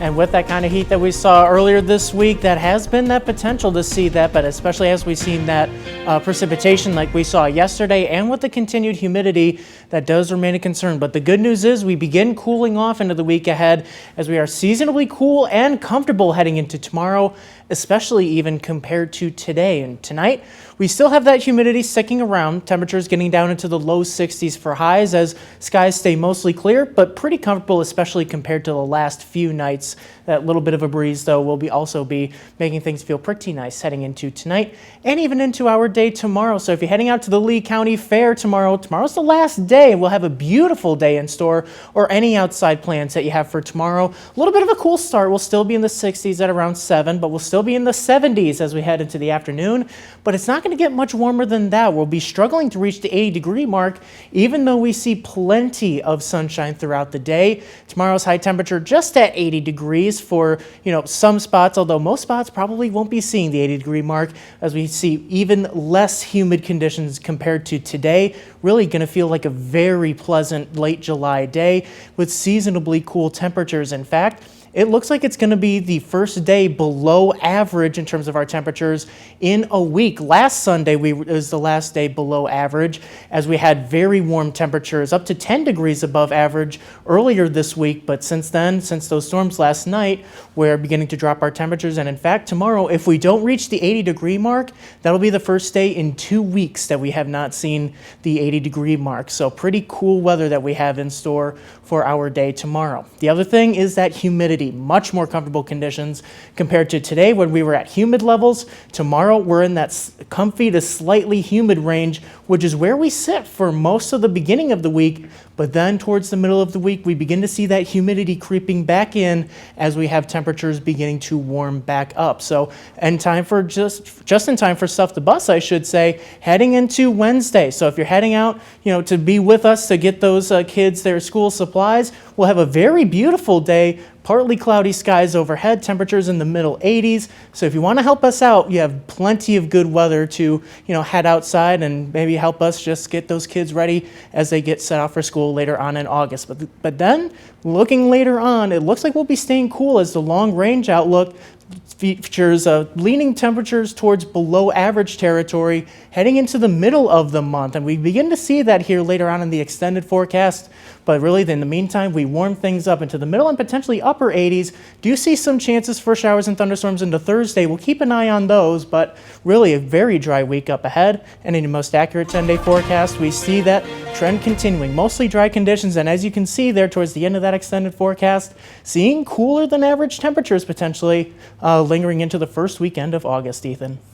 And with that kind of heat that we saw earlier this week, that has been that potential to see that, but especially as we've seen that precipitation like we saw yesterday, and with the continued humidity, that does remain a concern. But the good news is we begin cooling off into the week ahead as we are seasonably cool and comfortable heading into tomorrow, especially even compared to today. And tonight, we still have that humidity sticking around, temperatures getting down into the low 60s for highs as skies stay mostly clear, but pretty comfortable, especially compared to the last few nights. That little bit of a breeze, though, will also be making things feel pretty nice heading into tonight and even into our day tomorrow. So if you're heading out to the Lee County Fair tomorrow's the last day. We'll have a beautiful day in store, or any outside plans that you have for tomorrow. A little bit of a cool start. We'll still be in the 60s at around 7, but we'll still be in the 70s as we head into the afternoon. But it's not going to get much warmer than that. We'll be struggling to reach the 80-degree mark, even though we see plenty of sunshine throughout the day. Tomorrow's high temperature just at 80 degrees for, some spots, although most spots probably won't be seeing the 80-degree mark as we see even less humid conditions compared to today. Really going to feel like a very pleasant late July day with seasonably cool temperatures. In fact, it looks like it's going to be the first day below average in terms of our temperatures in a week. Last Sunday was the last day below average as we had very warm temperatures up to 10 degrees above average earlier this week. But since then, since those storms last night, we're beginning to drop our temperatures. And in fact, tomorrow, if we don't reach the 80-degree mark, that'll be the first day in 2 weeks that we have not seen the 80-degree mark. So pretty cool weather that we have in store for our day tomorrow. The other thing is that humidity. Much more comfortable conditions compared to today when we were at humid levels. Tomorrow we're in that comfy to slightly humid range, which is where we sit for most of the beginning of the week. But then towards the middle of the week, we begin to see that humidity creeping back in as we have temperatures beginning to warm back up. So in time for just in time for Stuff the Bus, I should say, heading into Wednesday. So if you're heading out, to be with us to get those kids their school supplies, we'll have a very beautiful day. Partly cloudy skies overhead, temperatures in the middle 80s. So if you want to help us out, you have plenty of good weather to, head outside and maybe help us just get those kids ready as they get set off for school later on in August. But then, looking later on, it looks like we'll be staying cool as the long range outlook features leaning temperatures towards below average territory heading into the middle of the month. And we begin to see that here later on in the extended forecast. But really, in the meantime, we warm things up into the middle and potentially upper 80s. Do see some chances for showers and thunderstorms into Thursday. We'll keep an eye on those, but really a very dry week up ahead. And in the most accurate 10-day forecast, we see that trend continuing. Mostly dry conditions, and as you can see there towards the end of that extended forecast, seeing cooler than average temperatures potentially lingering into the first weekend of August, Ethan.